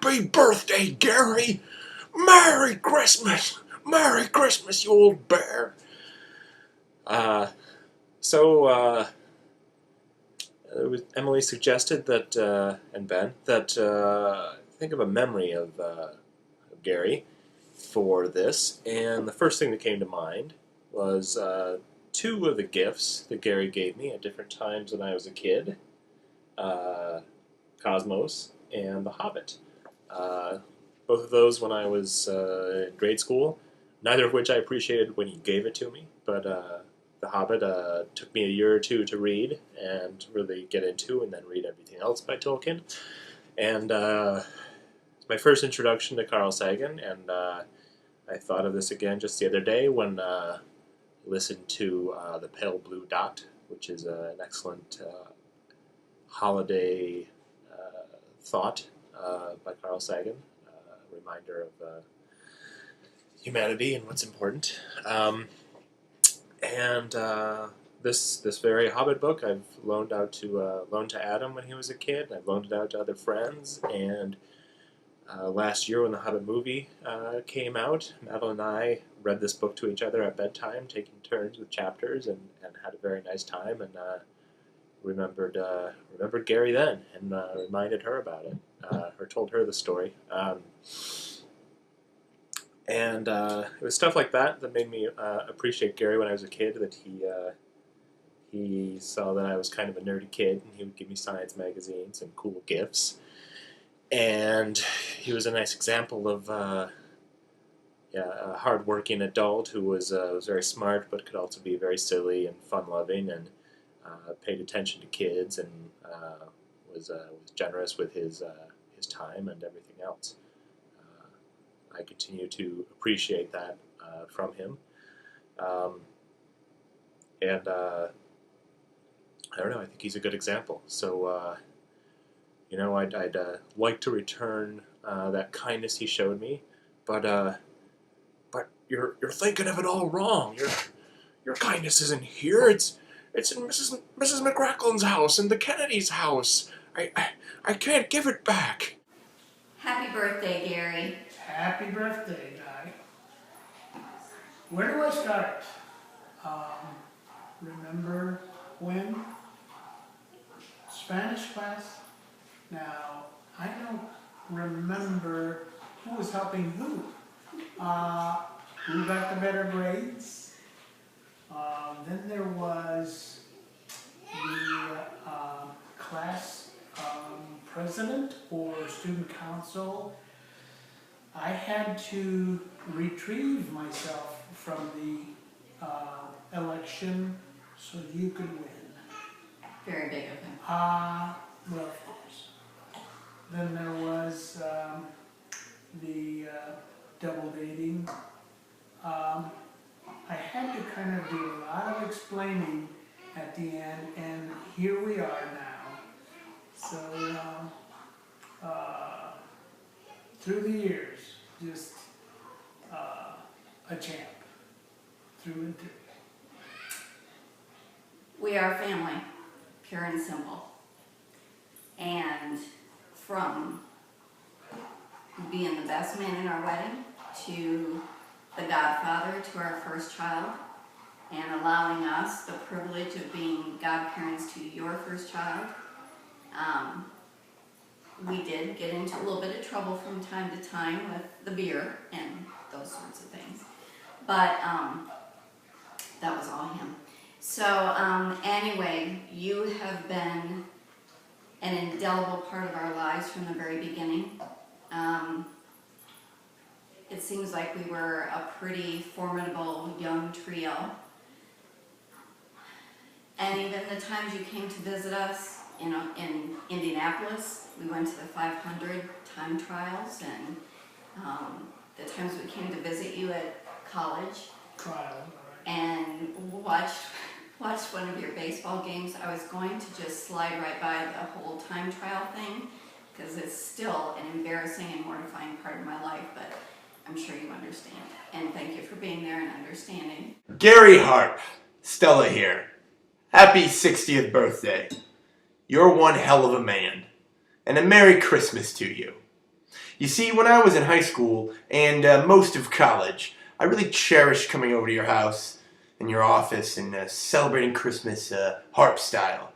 Happy birthday, Gary! Merry Christmas! Merry Christmas, you old bear! Uh, so, Emily suggested that, and Ben, that think of a memory of Gary for this, and the first thing that came to mind was two of the gifts that Gary gave me at different times when I was a kid. Cosmos and The Hobbit. Both of those when I was in grade school, neither of which I appreciated when he gave it to me, but The Hobbit took me a year or two to read and really get into, and then read everything else by Tolkien. And it's my first introduction to Carl Sagan, and I thought of this again just the other day when I listened to The Pale Blue Dot, which is an excellent holiday thought by Carl Sagan, a reminder of humanity and what's important. And this very Hobbit book I've loaned to Adam when he was a kid. I've loaned it out to other friends, and last year when the Hobbit movie came out, Madeline and I read this book to each other at bedtime, taking turns with chapters, and had a very nice time, and remembered Gary then, and reminded her about it, or told her the story. And it was stuff like that that made me appreciate Gary when I was a kid, that he saw that I was kind of a nerdy kid, and he would give me science magazines and cool gifts. And he was a nice example of a hard-working adult who was very smart, but could also be very silly and fun-loving, and paid attention to kids, and was generous with his time and everything else. I continue to appreciate that from him, and I don't know. I think he's a good example. So I'd like to return that kindness he showed me, but you're thinking of it all wrong. Your kindness isn't here. It's in Mrs. McCracklin's house and the Kennedy's house. I can't give it back. Happy birthday, Gary. Happy birthday, Guy. Where do I start? Remember when? Spanish class? Now, I don't remember who was helping who. Who got the better grades? Then there was the class president or student council. I had to retrieve myself from the election so you could win. Very big of him. Well, of course. Then there was the double dating. I had to kind of do a lot of explaining at the end, and here we are now. So, through the years, just a champ, through and through. We are family, pure and simple. And from being the best man in our wedding to the godfather to our first child, and allowing us the privilege of being godparents to your first child, we did get into a little bit of trouble from time to time with the beer and those sorts of things. But that was all him. So anyway, you have been an indelible part of our lives from the very beginning. It seems like we were a pretty formidable young trio. And even the times you came to visit us in Indianapolis, we went to the 500 time trials, and the times we came to visit you at college. And watched one of your baseball games. I was going to just slide right by the whole time trial thing, because it's still an embarrassing and mortifying part of my life, but I'm sure you understand. And thank you for being there and understanding. Gary Harp, Stella here. Happy 60th birthday. You're one hell of a man. And a Merry Christmas to you. You see, when I was in high school and most of college, I really cherished coming over to your house and your office and celebrating Christmas harp style.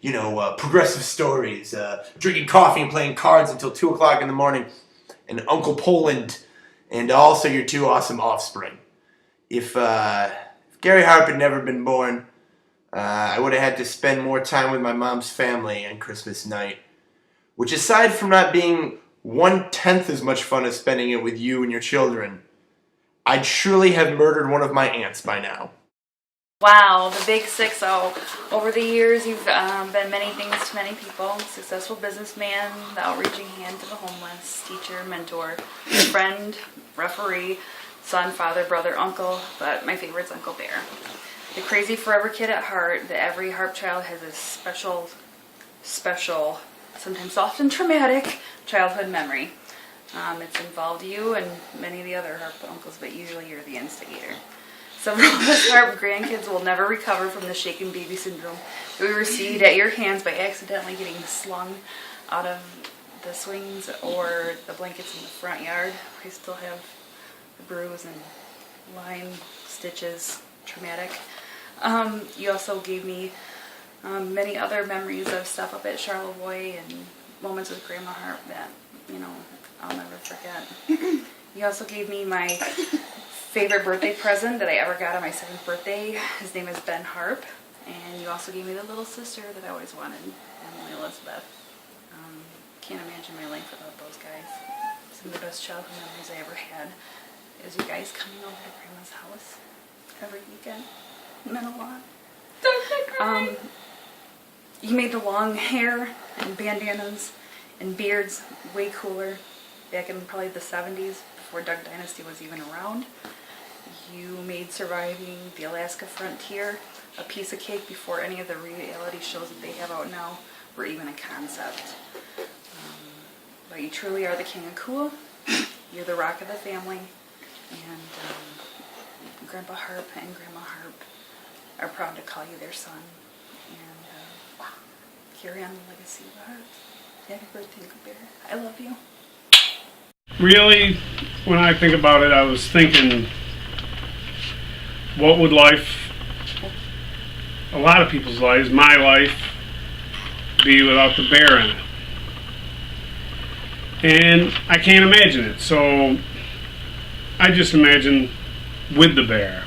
You know, progressive stories, drinking coffee and playing cards until 2 o'clock in the morning, and Uncle Poland, and also your two awesome offspring. If Gary Harp had never been born, I would have had to spend more time with my mom's family on Christmas night, which aside from not being 1/10 as much fun as spending it with you and your children, I'd surely have murdered one of my aunts by now. Wow, the big 6-0. Over the years, you've been many things to many people. Successful businessman, the outreaching hand to the homeless, teacher, mentor, friend, referee, son, father, brother, uncle, but my favorite's Uncle Bear. The crazy forever kid at heart, that every Harp child has a special, sometimes often traumatic, childhood memory. It's involved you and many of the other Harp uncles, but usually you're the instigator. Several of us Harp grandkids will never recover from the shaken baby syndrome that we received at your hands by accidentally getting slung out of the swings or the blankets in the front yard. I still have the bruise and line stitches, traumatic. You also gave me many other memories of stuff up at Charlevoix and moments with Grandma Harp that, you know, I'll never forget. You also gave me my favorite birthday present that I ever got on my 7th birthday. His name is Ben Harp, and you also gave me the little sister that I always wanted, Emily Elizabeth. Can't imagine my life without those guys. Some of the best childhood memories I ever had is you guys coming over to Grandma's house every weekend. It meant a lot. You made the long hair and bandanas and beards way cooler back in probably the 70s, before Duck Dynasty was even around. You made surviving the Alaska frontier a piece of cake before any of the reality shows that they have out now were even a concept. But you truly are the king of cool. You're the rock of the family. And Grandpa Harp and Grandma Harp are proud to call you their son. And carry on the legacy of Harp. Happy birthday, Uncle Bear. I love you. Really, when I think about it, I was thinking, what would life, a lot of people's lives, my life, be without the bear in it? And I can't imagine it, so I just imagine with the bear.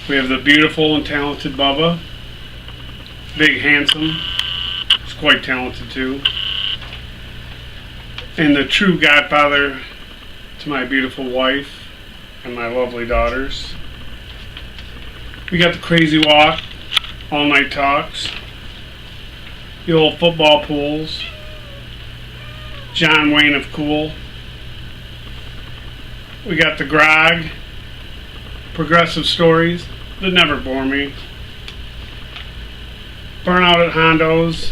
We have the beautiful and talented Bubba, big, handsome, he's quite talented too. And the true godfather to my beautiful wife and my lovely daughters. We got the crazy walk, all night talks, the old football pools, John Wayne of cool. We got the grog, progressive stories that never bore me. Burnout at Hondo's.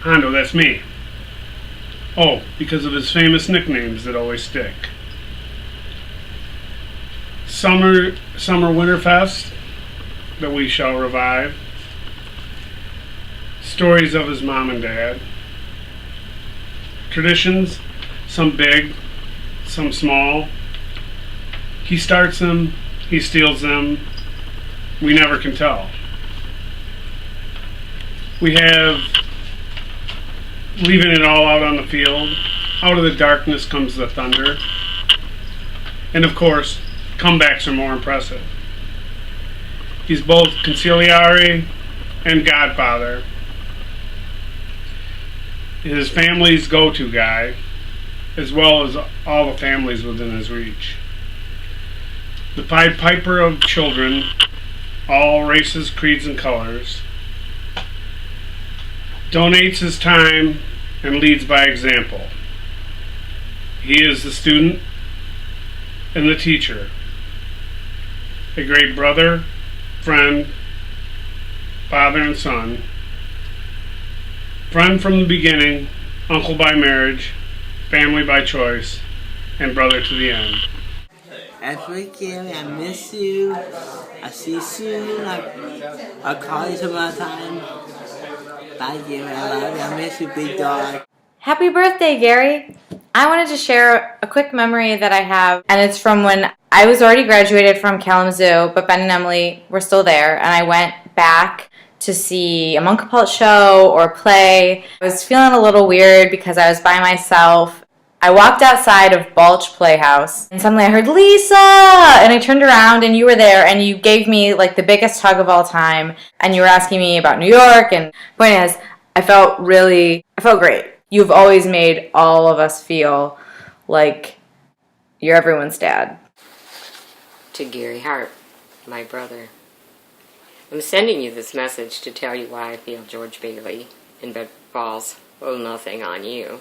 Hondo, that's me. Oh, because of his famous nicknames that always stick. Summer Winterfest that we shall revive. Stories of his mom and dad. Traditions, some big, some small. He starts them, he steals them. We never can tell. We have leaving it all out on the field. Out of the darkness comes the thunder. And of course, comebacks are more impressive. He's both consigliere and godfather. His family's go-to guy, as well as all the families within his reach. The Pied Piper of children, all races, creeds, and colors. Donates his time and leads by example. He is the student and the teacher, a great brother, friend, father and son, friend from the beginning, uncle by marriage, family by choice, and brother to the end. Every Gary, I miss you. I'll see you soon. I'll call you some other time. Bye, Gary. I love you. I miss you, big dog. Happy birthday, Gary! I wanted to share a quick memory that I have, and it's from when I was already graduated from Kalamazoo, but Ben and Emily were still there, and I went back to see a Monkapult show or play. I was feeling a little weird because I was by myself. I walked outside of Balch Playhouse, and suddenly I heard, Lisa! And I turned around, and you were there, and you gave me like the biggest hug of all time, and you were asking me about New York, and point is, I felt great. You've always made all of us feel like you're everyone's dad. To Gary Hart, my brother. I'm sending you this message to tell you why I feel George Bailey in Bedford Falls owe nothing on you.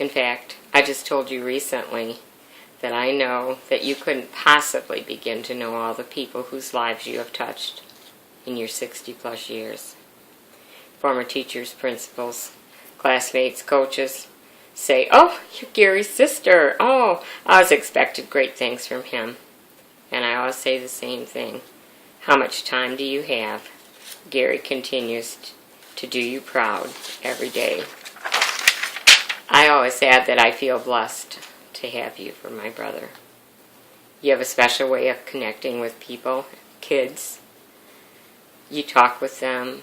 In fact, I just told you recently that I know that you couldn't possibly begin to know all the people whose lives you have touched in your 60-plus years. Former teachers, principals, classmates, coaches say, "Oh, you're Gary's sister. Oh, I always expected great things from him." And I always say the same thing. How much time do you have? Gary continues to do you proud every day. I always add that I feel blessed to have you for my brother. You have a special way of connecting with people, kids. You talk with them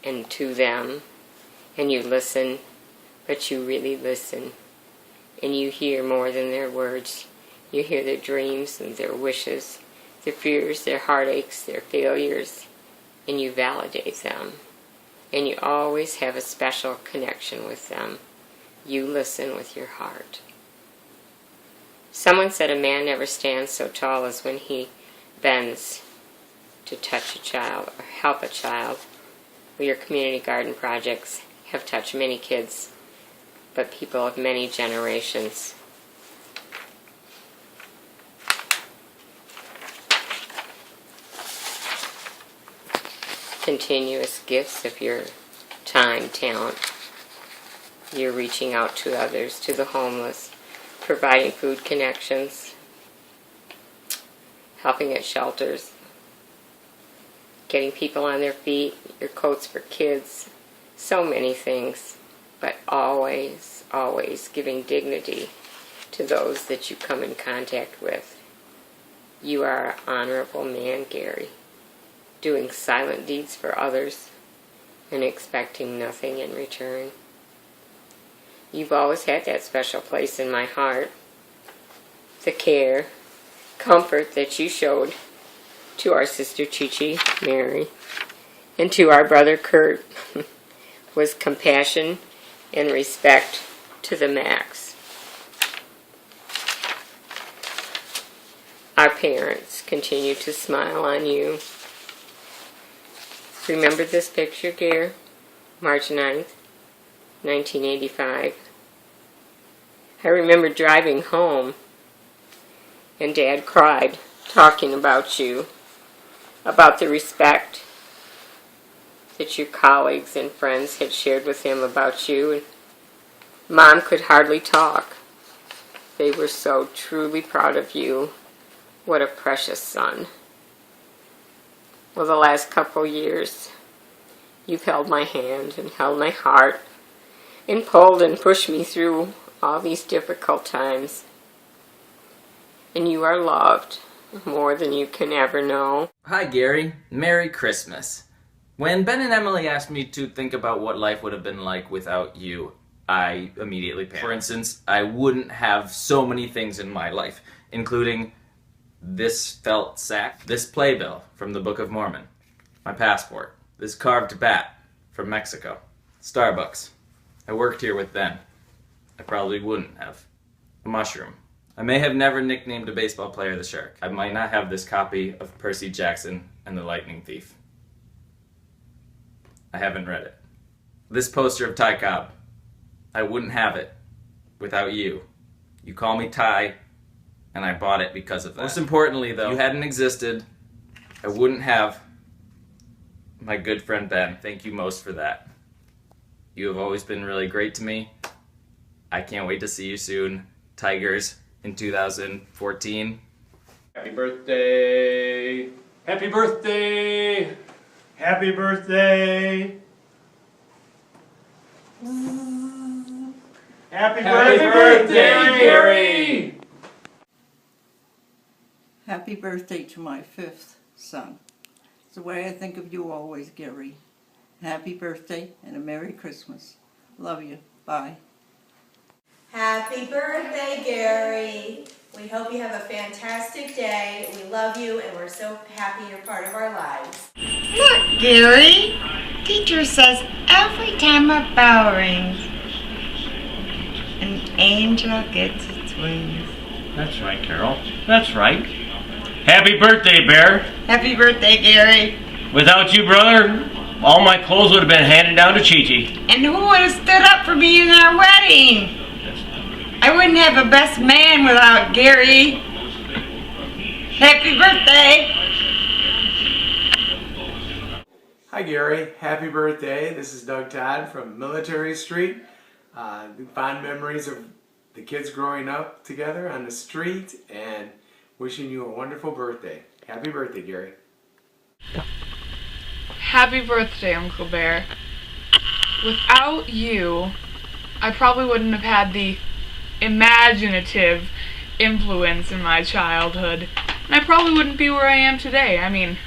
and to them, and you listen, but you really listen. And you hear more than their words. You hear their dreams and their wishes, their fears, their heartaches, their failures, and you validate them. And you always have a special connection with them. You listen with your heart. Someone said a man never stands so tall as when he bends to touch a child or help a child. Well, your community garden projects have touched many kids, but people of many generations. Continuous gifts of your time, talent. You're reaching out to others, to the homeless, providing food connections, helping at shelters, getting people on their feet, your coats for kids, so many things, but always, always giving dignity to those that you come in contact with. You are an honorable man, Gary, doing silent deeds for others and expecting nothing in return. You've always had that special place in my heart. The care, comfort that you showed to our sister Chi-Chi, Mary, and to our brother Kurt was compassion and respect to the max. Our parents continue to smile on you. Remember this picture, Gare? March 9th, 1985. I remember driving home and Dad cried talking about you, about the respect that your colleagues and friends had shared with him about you. And Mom could hardly talk. They were so truly proud of you. What a precious son. Well, the last couple years, you've held my hand and held my heart and pulled and pushed me through all these difficult times. And you are loved more than you can ever know. Hi, Gary. Merry Christmas. When Ben and Emily asked me to think about what life would have been like without you, I immediately panicked. For instance, I wouldn't have so many things in my life, including this felt sack, this playbill from the Book of Mormon, my passport, this carved bat from Mexico, Starbucks. I worked here with Ben. I probably wouldn't have. A mushroom. I may have never nicknamed a baseball player the Shark. I might not have this copy of Percy Jackson and the Lightning Thief. I haven't read it. This poster of Ty Cobb. I wouldn't have it without you. You call me Ty, and I bought it because of that. Most importantly, though, if you hadn't existed, I wouldn't have my good friend Ben. Thank you most for that. You have always been really great to me. I can't wait to see you soon. Tigers in 2014. Happy birthday! Happy birthday! Happy birthday! Happy birthday, Gary! Happy birthday to my 5th son. It's the way I think of you always, Gary. Happy birthday and a Merry Christmas. Love you. Bye. Happy birthday, Gary. We hope you have a fantastic day. We love you and we're so happy you're part of our lives. Look, Gary. Teacher says every time a bell rings, an angel gets its wings. That's right, Carol. That's right. Happy birthday, Bear. Happy birthday, Gary. Without you, brother, all my clothes would have been handed down to Chi-Chi. And who would have stood up for me in our wedding? I wouldn't have a best man without Gary. Happy birthday. Hi Gary, happy birthday. This is Doug Todd from Military Street. Fond memories of the kids growing up together on the street and wishing you a wonderful birthday. Happy birthday, Gary. Happy birthday, Uncle Bear. Without you, I probably wouldn't have had the imaginative influence in my childhood. And I probably wouldn't be where I am today. I mean,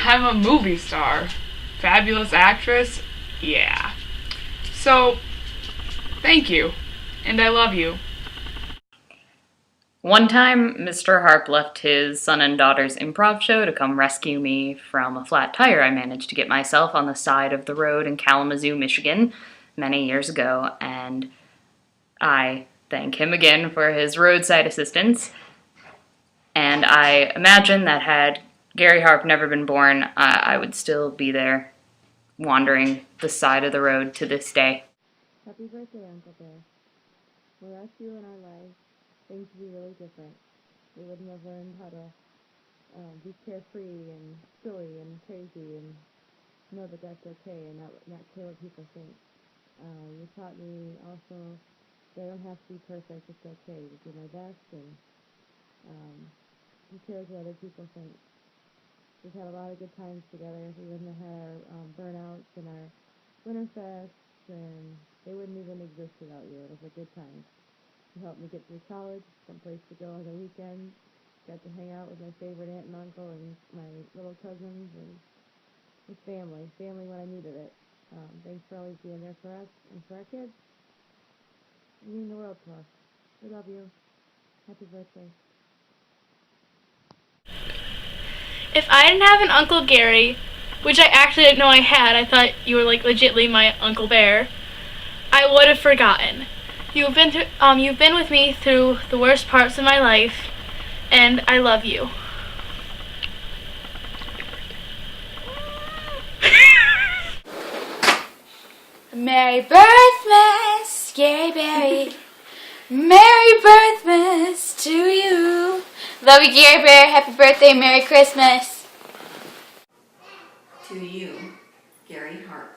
I'm a movie star. Fabulous actress? Yeah. So, thank you. And I love you. One time, Mr. Harp left his son and daughter's improv show to come rescue me from a flat tire I managed to get myself on the side of the road in Kalamazoo, Michigan, many years ago, and I thank him again for his roadside assistance. And I imagine that had Gary Harp never been born, I would still be there, wandering the side of the road to this day. Happy birthday, Uncle Bear. Without you in our lives, things would be really different. We wouldn't have learned how to be carefree and silly and crazy and know that that's okay and not care what people think. You taught me also that I don't have to be perfect, it's okay to do my best, and who cares what other people think. We've had a lot of good times together. We wouldn't have had our burnouts and our Winterfests, and they wouldn't even exist without you. It was a good time. You helped me get through college, some place to go on the weekends, got to hang out with my favorite aunt and uncle and my little cousins, and with family when I needed it. Thanks for always being there for us and for our kids. You mean the world to us. We love you. Happy birthday. If I didn't have an Uncle Gary, which I actually didn't know I had, I thought you were like legitimately my Uncle Bear, I would have forgotten. You've been with me through the worst parts of my life, and I love you. Merry Birthmas, Gary Berry. Merry Birthmas to you. Love you, Gary Bear. Happy birthday, Merry Christmas. To you, Gary Harp.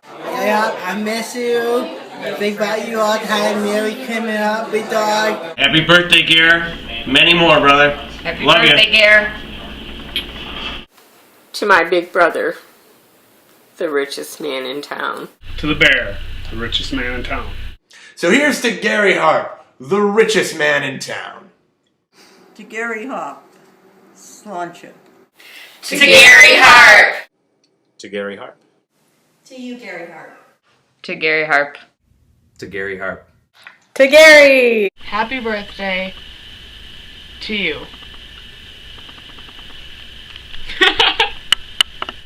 Yeah, I miss you. Think about you all the time. Merry Christmas, happy dog. Happy birthday, Gare. Many more, brother. Happy Love birthday, you. Gare. To my big brother, the richest man in town. To the bear, the richest man in town. So here's to Gary Harp, the richest man in town. To Gary Harp, Slauncher. To Gary Harp. To Gary Harp. To you, Gary Harp. To Gary Harp. To Gary Harp. To Gary! Happy birthday to you.